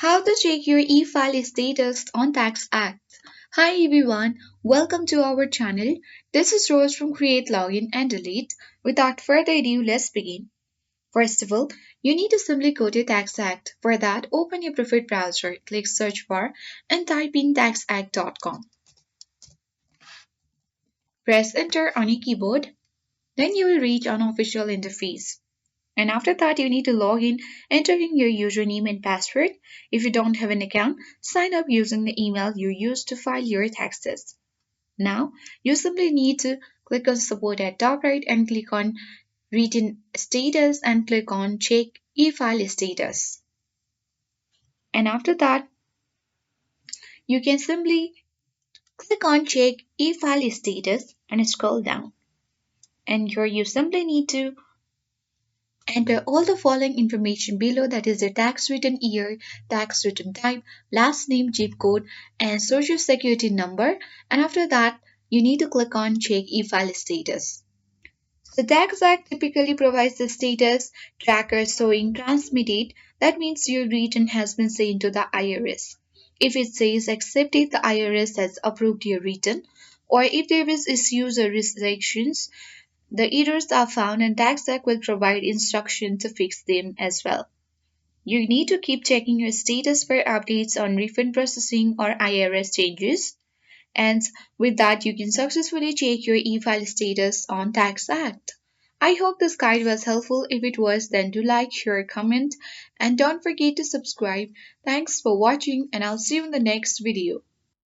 How to check your e-file status on TaxAct. Hi everyone, welcome to our channel. This is Rose from Create Login and Delete. Without further ado, let's begin. First of all, you need to simply go to TaxAct. For that, open your preferred browser, click search bar and type in taxact.com. Press enter on your keyboard. Then you will reach an official interface. And after that, you need to log in, entering your username and password. If you don't have an account, sign up using the email you used to file your taxes. Now, you simply need to click on support at top right and click on written status and click on check e-file status. And after that, you can simply click on check e-file status and scroll down. And here you simply need to enter all the following information below, that is the tax return year, tax return type, last name, zip code, and social security number. And after that, you need to click on check e-file status. The Tax Act typically provides the status tracker showing transmitted. That means your return has been sent to the IRS. If it says accepted, the IRS has approved your return. Or if there is issues or restrictions, the errors are found and TaxAct will provide instructions to fix them as well. You need to keep checking your status for updates on refund processing or IRS changes. And with that, you can successfully check your e-file status on TaxAct. I hope this guide was helpful. If it was, then do like, share, comment, and don't forget to subscribe. Thanks for watching, and I'll see you in the next video.